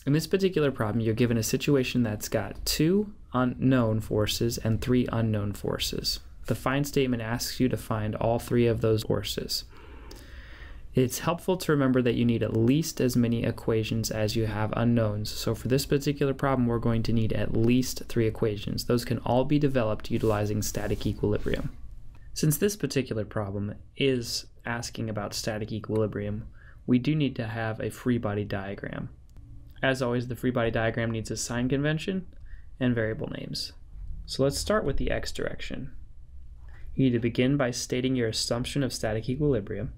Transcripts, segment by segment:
In this particular problem, you're given a situation that's got 2 known forces and 3 unknown forces. The find statement asks you to find all 3 of those forces. It's helpful to remember that you need at least as many equations as you have unknowns. So for this particular problem, we're going to need at least 3 equations. Those can all be developed utilizing static equilibrium. Since this particular problem is asking about static equilibrium, we do need to have a free body diagram. As always, the free body diagram needs a sign convention and variable names. So let's start with the x direction. You need to begin by stating your assumption of static equilibrium.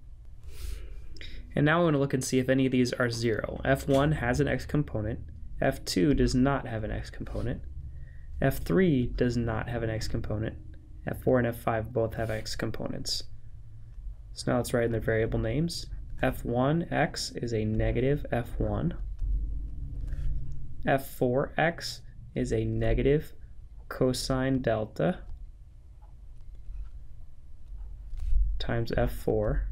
And now we want to look and see if any of these are 0. F1 has an x component, F2 does not have an x component, F3 does not have an x component, F4 and F5 both have x components. So now let's write in their variable names. F1x is a negative F1. F4x is a negative cosine delta times F4,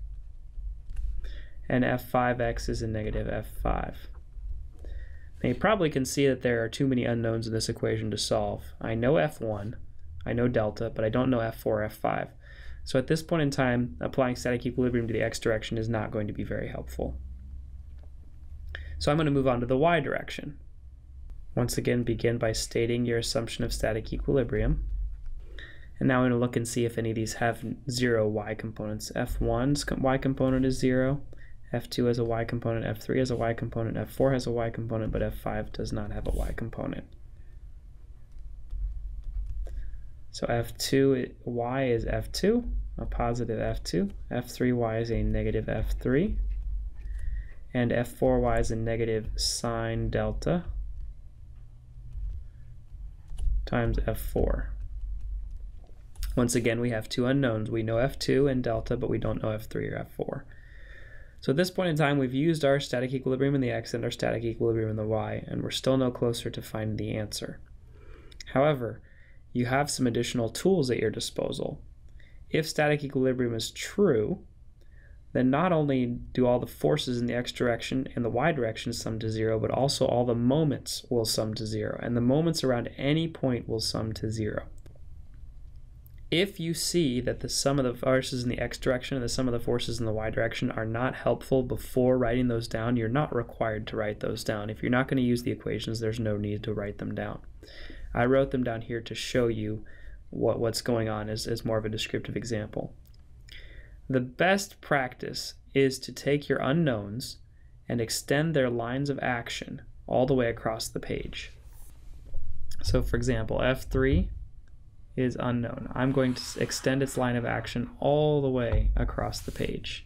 and F5x is a negative F5. Now you probably can see that there are too many unknowns in this equation to solve. I know F1, I know delta, but I don't know F4 or F5. So at this point in time, applying static equilibrium to the x direction is not going to be very helpful. So I'm going to move on to the y direction. Once again, begin by stating your assumption of static equilibrium. And now I'm going to look and see if any of these have 0 y components. F1's y component is 0, F2 has a y component, F3 has a y component, F4 has a y component, but F5 does not have a y component. So F2y is F2, a positive F2, F3y is a negative F3, and F4y is a negative sine delta times F4. Once again, we have 2 unknowns. We know F2 and delta, but we don't know F3 or F4. So at this point in time, we've used our static equilibrium in the x and our static equilibrium in the y, and we're still no closer to finding the answer. However, you have some additional tools at your disposal. If static equilibrium is true, then not only do all the forces in the x direction and the y direction sum to 0, but also all the moments will sum to 0, and the moments around any point will sum to 0. If you see that the sum of the forces in the x direction and the sum of the forces in the y direction are not helpful before writing those down, you're not required to write those down. If you're not going to use the equations, there's no need to write them down. I wrote them down here to show you what's going on as more of a descriptive example. The best practice is to take your unknowns and extend their lines of action all the way across the page. So for example, F3 is unknown. I'm going to extend its line of action all the way across the page.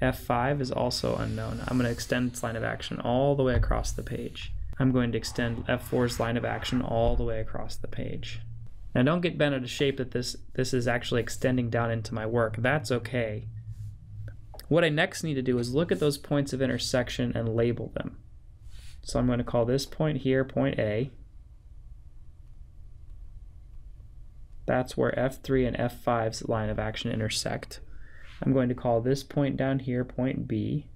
F5 is also unknown. I'm going to extend its line of action all the way across the page. I'm going to extend F4's line of action all the way across the page. Now don't get bent out of shape that this is actually extending down into my work. That's okay. What I next need to do is look at those points of intersection and label them. So I'm going to call this point here point A. That's where F3 and F5's line of action intersect. I'm going to call this point down here point B.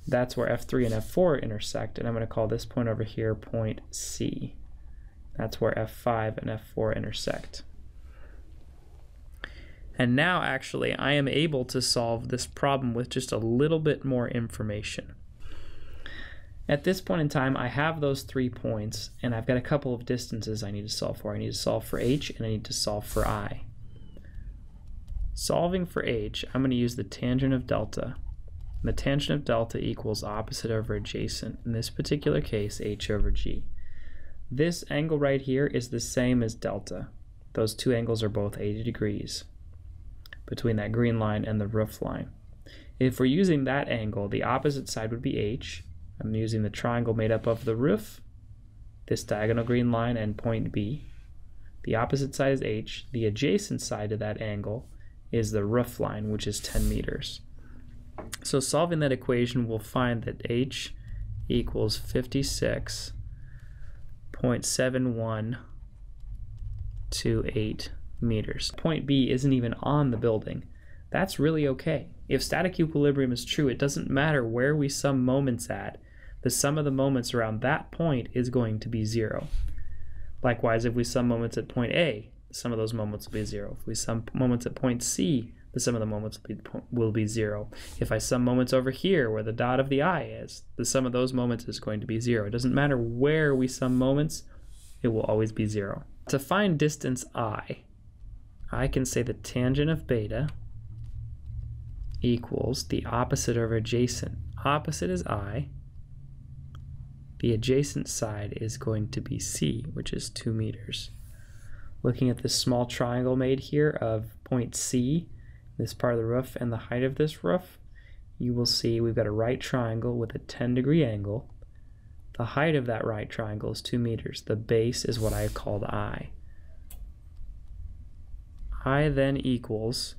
That's where F3 and F4 intersect, and I'm going to call this point over here point C. That's where F5 and F4 intersect. And now actually I am able to solve this problem with just a little bit more information. At this point in time, I have those 3 points, and I've got a couple of distances I need to solve for. I need to solve for h, and I need to solve for I. Solving for h, I'm going to use the tangent of delta. And the tangent of delta equals opposite over adjacent. In this particular case, h over g. This angle right here is the same as delta. Those 2 angles are both 80 degrees between that green line and the roof line. If we're using that angle, the opposite side would be h. I'm using the triangle made up of the roof, this diagonal green line, and point B. The opposite side is h. The adjacent side to that angle is the roof line, which is 10 meters. So solving that equation, we'll find that h equals 56.7128 meters. Point B isn't even on the building, that's really okay. If static equilibrium is true, it doesn't matter where we sum moments at, the sum of the moments around that point is going to be 0. Likewise, if we sum moments at point A, the sum of those moments will be 0. If we sum moments at point C, the sum of the moments will be 0. If I sum moments over here where the dot of the eye is, the sum of those moments is going to be 0. It doesn't matter where we sum moments, it will always be 0. To find distance I can say the tangent of beta equals the opposite over adjacent. Opposite is I. The adjacent side is going to be C, which is 2 meters. Looking at this small triangle made here of point C, this part of the roof, and the height of this roof, you will see we've got a right triangle with a 10-degree angle. The height of that right triangle is 2 meters. The base is what I called I. I then equals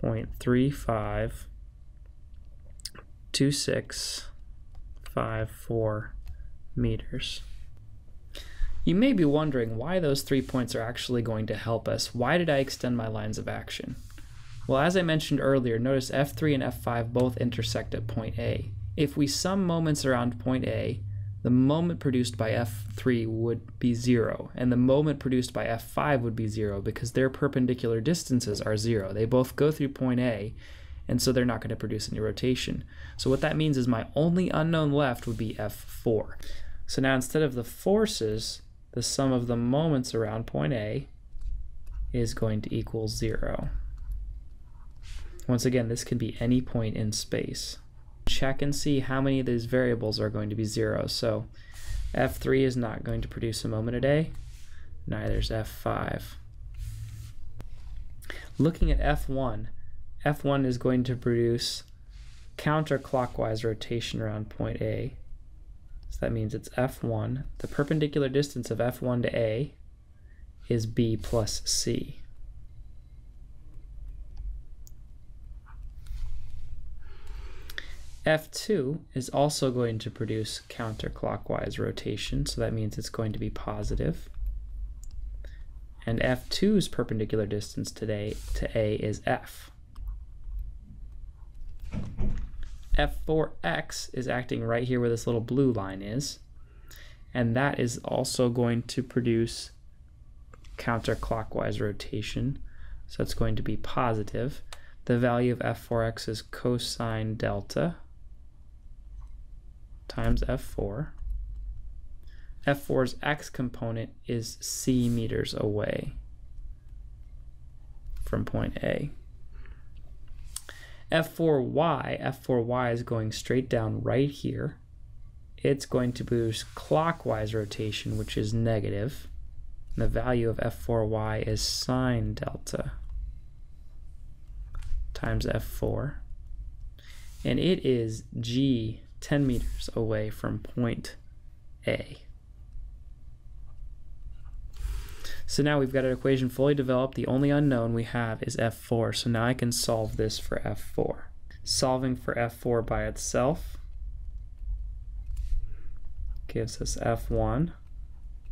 0.352654 meters. You may be wondering why those 3 points are actually going to help us. Why did I extend my lines of action? Well, as I mentioned earlier, notice F3 and F5 both intersect at point A. If we sum moments around point A, the moment produced by F3 would be 0, and the moment produced by F5 would be 0 because their perpendicular distances are 0. They both go through point A, and so they're not going to produce any rotation. So what that means is my only unknown left would be F4. So now instead of the forces, the sum of the moments around point A is going to equal 0. Once again, this can be any point in space. Check and see how many of these variables are going to be 0. So F3 is not going to produce a moment at A, neither is F5. Looking at F1, F1 is going to produce counterclockwise rotation around point A. So that means it's F1. The perpendicular distance of F1 to A is B plus C. F2 is also going to produce counterclockwise rotation, so that means it's going to be positive. And F2's perpendicular distance to A is F. F4x is acting right here where this little blue line is, and that is also going to produce counterclockwise rotation, so it's going to be positive. The value of F4x is cosine delta times F4. F4's x component is c meters away from point A. F4y is going straight down right here. It's going to produce clockwise rotation, which is negative. And the value of F4y is sine delta times F4. And it is g 10 meters away from point A. So now we've got an equation fully developed. The only unknown we have is F4. So now I can solve this for F4. Solving for F4 by itself gives us F1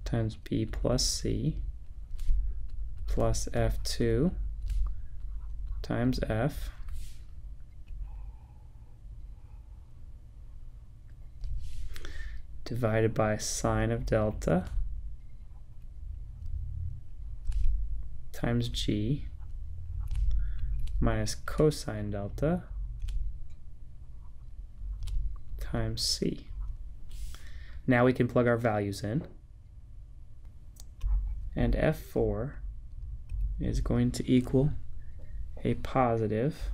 times B plus C plus F2 times F divided by sine of delta times G minus cosine delta times C. Now we can plug our values in, and F4 is going to equal a positive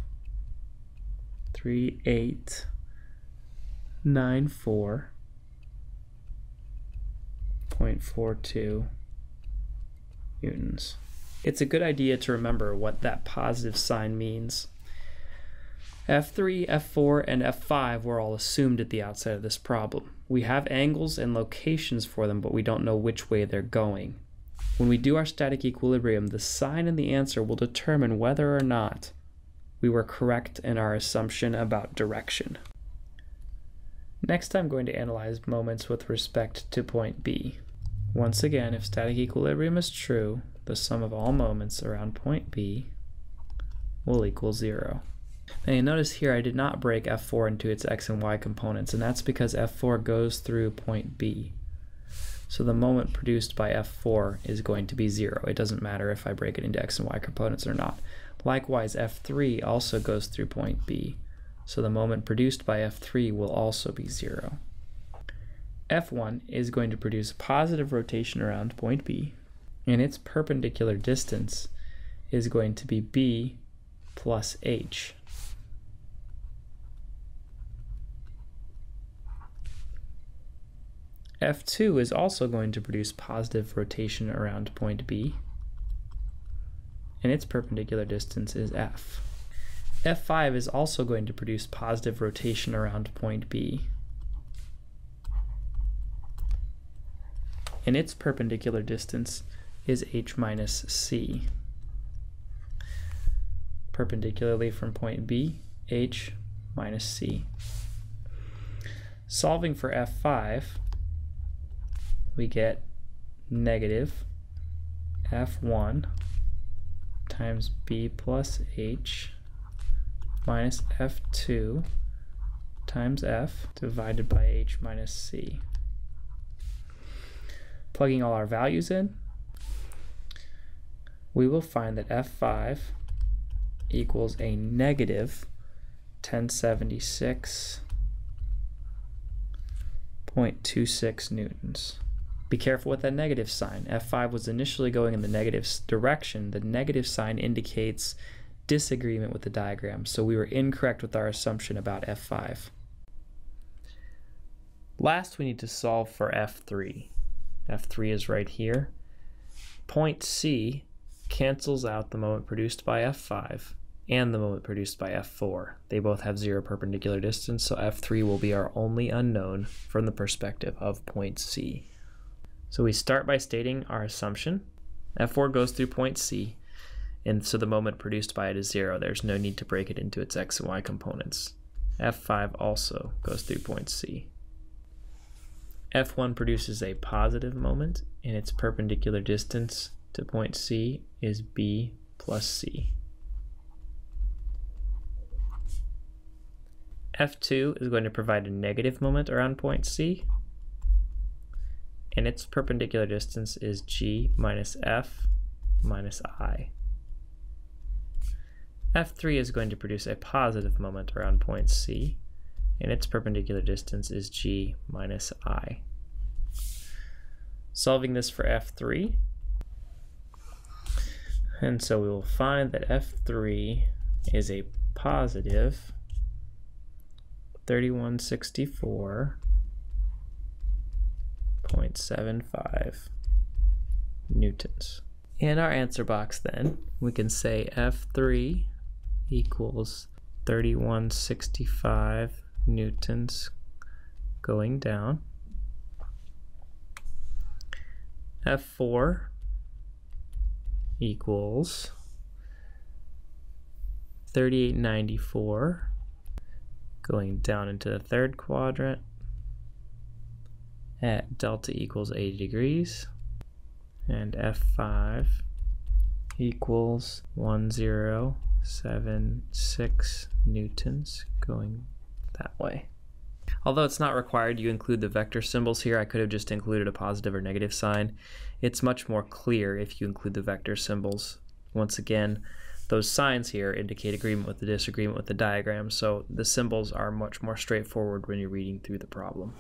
3894.42 newtons. It's a good idea to remember what that positive sign means. F3, F4, and F5 were all assumed at the outset of this problem. We have angles and locations for them, but we don't know which way they're going. When we do our static equilibrium, the sign in the answer will determine whether or not we were correct in our assumption about direction. Next, I'm going to analyze moments with respect to point B. Once again, if static equilibrium is true, the sum of all moments around point B will equal 0. Now you notice here I did not break F4 into its x and y components, and that's because F4 goes through point B. So the moment produced by F4 is going to be 0. It doesn't matter if I break it into x and y components or not. Likewise, F3 also goes through point B. So the moment produced by F3 will also be 0. F1 is going to produce a positive rotation around point B, and its perpendicular distance is going to be B plus H. F2 is also going to produce positive rotation around point B, and its perpendicular distance is F. F5 is also going to produce positive rotation around point B, and its perpendicular distance is H minus C. Perpendicularly from point B, H minus C. Solving for F5, we get negative F1 times B plus H minus F2 times F divided by H minus C. Plugging all our values in, we will find that F5 equals a negative 1076.26 newtons. Be careful with that negative sign. F5 was initially going in the negative direction. The negative sign indicates disagreement with the diagram, so we were incorrect with our assumption about F5. Last, we need to solve for F3. F3 is right here. Point C cancels out the moment produced by F5 and the moment produced by F4. They both have 0 perpendicular distance, so F3 will be our only unknown from the perspective of point C. So we start by stating our assumption. F4 goes through point C, and so the moment produced by it is 0. There's no need to break it into its x and y components. F5 also goes through point C. F1 produces a positive moment, and its perpendicular distance to point C is B plus C. F2 is going to provide a negative moment around point C, and its perpendicular distance is G minus F minus I. F3 is going to produce a positive moment around point C, and its perpendicular distance is G minus I. Solving this for F3, and so we will find that F3 is a positive 3164.75 newtons. In our answer box then, we can say F3 equals 3165 newtons going down. F4 equals 3894 going down into the third quadrant at delta equals 80 degrees, and F5 equals 1076 newtons going that way. Although it's not required you include the vector symbols here, I could have just included a positive or negative sign. It's much more clear if you include the vector symbols. Once again, those signs here indicate agreement with the disagreement with the diagram, so the symbols are much more straightforward when you're reading through the problem.